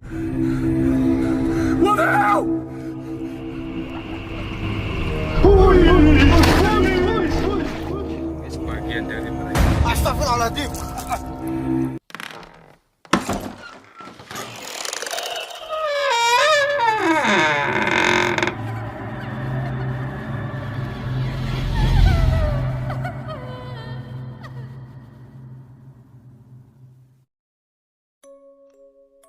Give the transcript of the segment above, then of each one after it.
What the hell? Sebagian dari mereka. Astagfirullahaladzim.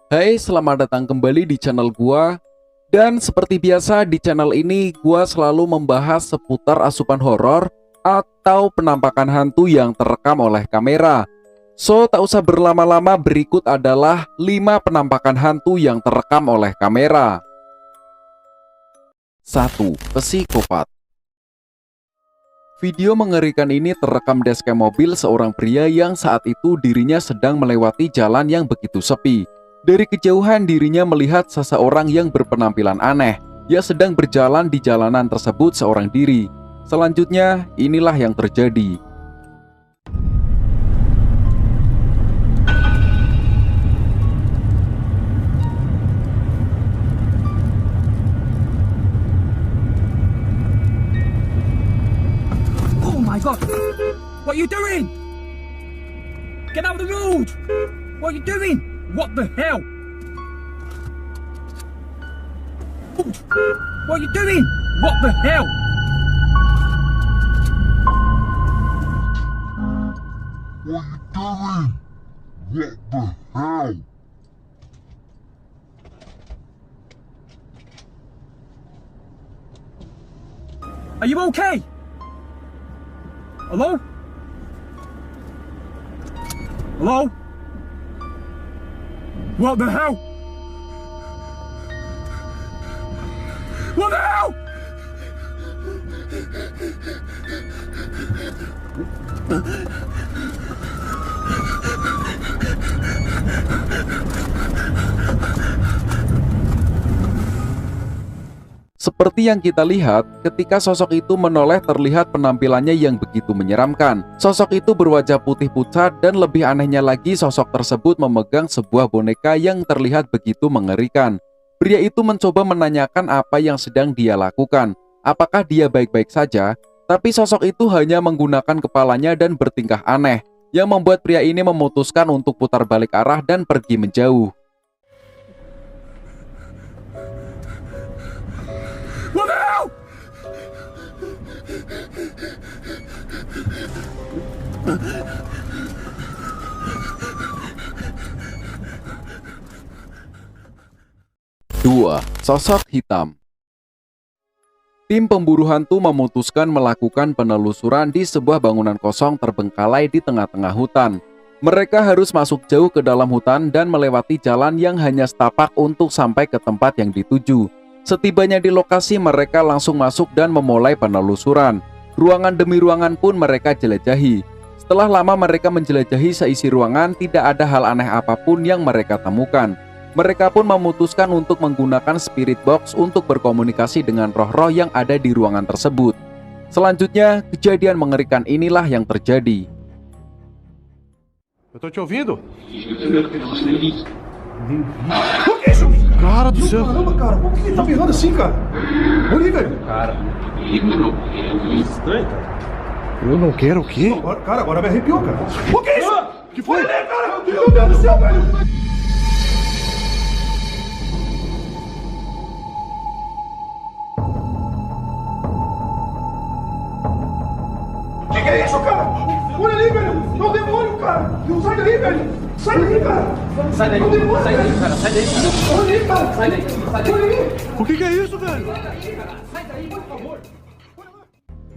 Hai, selamat datang kembali di channel gua. Dan seperti biasa di channel ini gua selalu membahas seputar asupan horor atau penampakan hantu yang terekam oleh kamera. So, tak usah berlama-lama, berikut adalah 5 penampakan hantu yang terekam oleh kamera. 1. Psikopat. Video mengerikan ini terekam dashcam mobil seorang pria yang saat itu dirinya sedang melewati jalan yang begitu sepi. Dari kejauhan dirinya melihat seseorang yang berpenampilan aneh. Ia sedang berjalan di jalanan tersebut seorang diri. Selanjutnya, inilah yang terjadi. Oh my god! What are you doing? Get out of the road! What are you doing? What the hell? What are you doing? What the hell? What you doing? What the hell? Are you okay? Hello? Hello? What the hell? What the hell? Seperti yang kita lihat, ketika sosok itu menoleh terlihat penampilannya yang begitu menyeramkan. Sosok itu berwajah putih pucat dan lebih anehnya lagi sosok tersebut memegang sebuah boneka yang terlihat begitu mengerikan. Pria itu mencoba menanyakan apa yang sedang dia lakukan. Apakah dia baik-baik saja? Tapi sosok itu hanya menggunakan kepalanya dan bertingkah aneh, yang membuat pria ini memutuskan untuk putar balik arah dan pergi menjauh. What the hell? Dua, sosok hitam. Tim pemburu hantu memutuskan melakukan penelusuran di sebuah bangunan kosong terbengkalai di tengah-tengah hutan. Mereka harus masuk jauh ke dalam hutan dan melewati jalan yang hanya setapak untuk sampai ke tempat yang dituju. Setibanya di lokasi, mereka langsung masuk dan memulai penelusuran. Ruangan demi ruangan pun mereka jelajahi. Setelah lama mereka menjelajahi seisi ruangan, tidak ada hal aneh apapun yang mereka temukan. Mereka pun memutuskan untuk menggunakan spirit box untuk berkomunikasi dengan roh-roh yang ada di ruangan tersebut. Selanjutnya, kejadian mengerikan inilah yang terjadi. Eu tô te ouvindo? O que é isso? Cara do céu. Caramba, cara, por que ele tá berrando assim, cara? Olha, velho. Estranho, cara. Eu não quero o quê? Agora me arrepiou, cara. O que é isso? Que foi? Olha ali, cara. Meu Deus do céu, velho. Que é isso, cara? Olha ali, velho. É um demônio, cara. Sai daí, velho. Sai daí, cara. Sai daí, É um demônio, sai daí, cara, sai daí, cara. Olha ali, cara. Sai daí, sai daí. Olha ali. O que é isso, velho? Sai daí, por favor.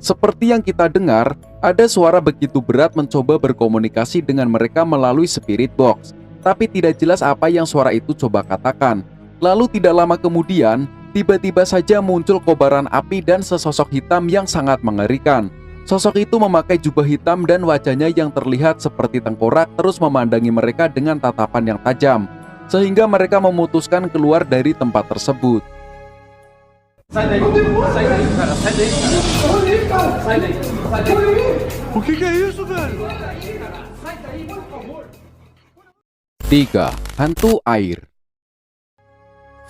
Seperti yang kita dengar, ada suara begitu berat mencoba berkomunikasi dengan mereka melalui spirit box. Tapi tidak jelas apa yang suara itu coba katakan. Lalu tidak lama kemudian, tiba-tiba saja muncul kobaran api dan sesosok hitam yang sangat mengerikan. Sosok itu memakai jubah hitam dan wajahnya yang terlihat seperti tengkorak terus memandangi mereka dengan tatapan yang tajam. Sehingga mereka memutuskan keluar dari tempat tersebut. Sai daí, sai daí, cara, sai daí. Olha ali, cara. Sai daí, sai daí. Olha ali. O que é isso, velho? Sai daí, por favor. 3. Hantu air.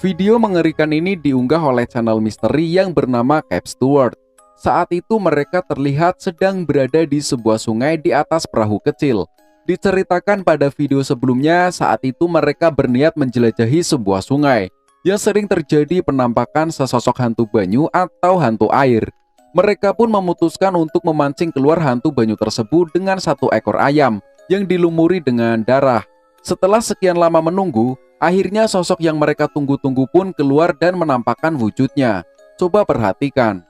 Video mengerikan ini diunggah oleh channel misteri yang bernama Cape Stewart. Saat itu mereka terlihat sedang berada di sebuah sungai di atas perahu kecil. Diceritakan pada video sebelumnya, saat itu mereka berniat menjelajahi sebuah sungai yang sering terjadi penampakan sesosok hantu banyu atau hantu air. Mereka pun memutuskan untuk memancing keluar hantu banyu tersebut dengan satu ekor ayam yang dilumuri dengan darah. Setelah sekian lama menunggu, akhirnya sosok yang mereka tunggu-tunggu pun keluar dan menampakkan wujudnya. Coba perhatikan.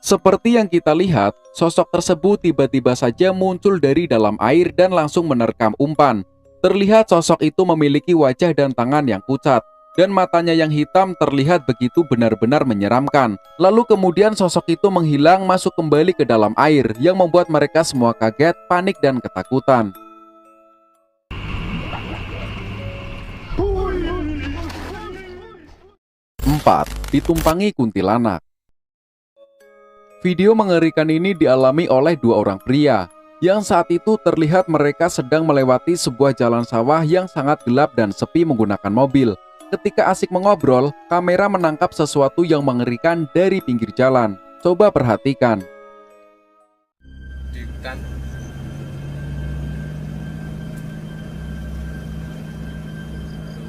Seperti yang kita lihat, sosok tersebut tiba-tiba saja muncul dari dalam air dan langsung menerkam umpan. Terlihat sosok itu memiliki wajah dan tangan yang pucat, dan matanya yang hitam terlihat begitu benar-benar menyeramkan. Lalu kemudian sosok itu menghilang masuk kembali ke dalam air yang membuat mereka semua kaget, panik, dan ketakutan. 4. Ditumpangi kuntilanak. Video mengerikan ini dialami oleh dua orang pria yang saat itu terlihat mereka sedang melewati sebuah jalan sawah yang sangat gelap dan sepi menggunakan mobil. Ketika asik mengobrol, kamera menangkap sesuatu yang mengerikan dari pinggir jalan. Coba perhatikan. Di hutan.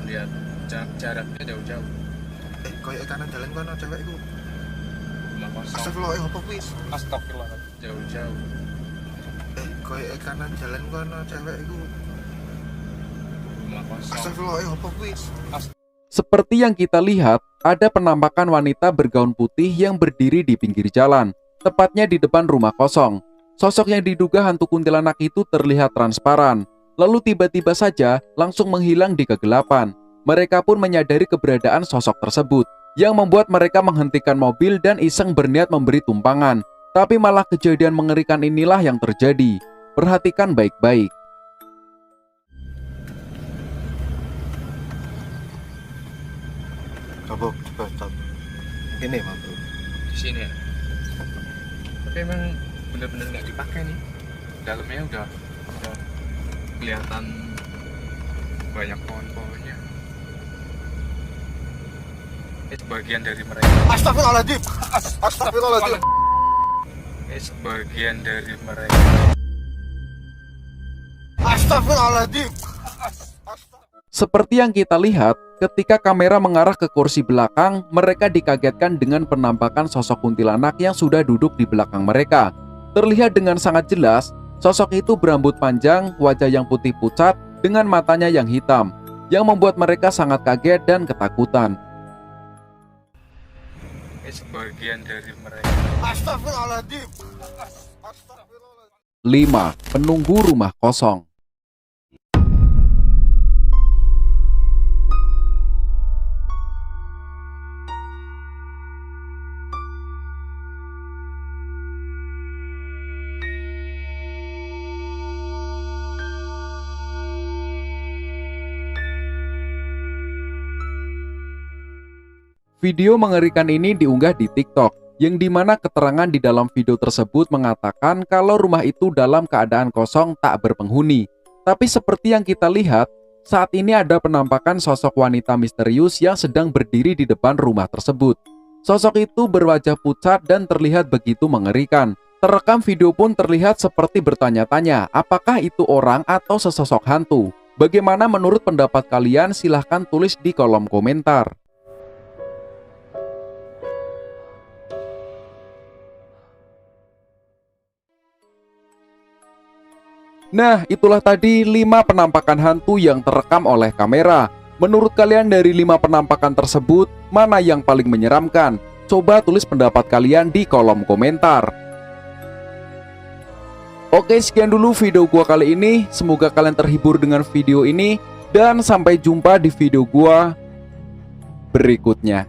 Lihat jaraknya jauh-jauh. Koyo kanan jalan kono cewek iku. Rumah kosong. Astagfirullah, apa kuwi? Astagfirullah, jauh-jauh. Koyo kanan jalan kono cewek iku. Rumah kosong. Astagfirullah, apa kuwi? Seperti yang kita lihat, ada penampakan wanita bergaun putih yang berdiri di pinggir jalan, tepatnya di depan rumah kosong. Sosok yang diduga hantu kuntilanak itu terlihat transparan, lalu tiba-tiba saja langsung menghilang di kegelapan. Mereka pun menyadari keberadaan sosok tersebut, yang membuat mereka menghentikan mobil dan iseng berniat memberi tumpangan. Tapi malah kejadian mengerikan inilah yang terjadi. Perhatikan baik-baik. Coba stop. Ini mah bro. Di sini ya. Tapi emang bener-bener nggak dipakai nih. Dalamnya udah kelihatan banyak pohon-pohonnya. Sebagian dari mereka. Astagfirullahaladzim. Astagfirullahaladzim. Sebagian dari mereka. Astagfirullahaladzim. Seperti yang kita lihat, ketika kamera mengarah ke kursi belakang, mereka dikagetkan dengan penampakan sosok kuntilanak yang sudah duduk di belakang mereka. Terlihat dengan sangat jelas, sosok itu berambut panjang, wajah yang putih pucat, dengan matanya yang hitam, yang membuat mereka sangat kaget dan ketakutan. Sebagian dari mereka. Astagfirullahaladzim. 5. Penunggu rumah kosong. Video mengerikan ini diunggah di TikTok, yang dimana keterangan di dalam video tersebut mengatakan kalau rumah itu dalam keadaan kosong tak berpenghuni. Tapi seperti yang kita lihat, saat ini ada penampakan sosok wanita misterius yang sedang berdiri di depan rumah tersebut. Sosok itu berwajah pucat dan terlihat begitu mengerikan. Terekam video pun terlihat seperti bertanya-tanya, apakah itu orang atau sesosok hantu? Bagaimana menurut pendapat kalian? Silahkan tulis di kolom komentar. Nah, itulah tadi 5 penampakan hantu yang terekam oleh kamera. Menurut kalian dari 5 penampakan tersebut, mana yang paling menyeramkan? Coba tulis pendapat kalian di kolom komentar. Oke, sekian dulu video gua kali ini. Semoga kalian terhibur dengan video ini. Dan sampai jumpa di video gua berikutnya.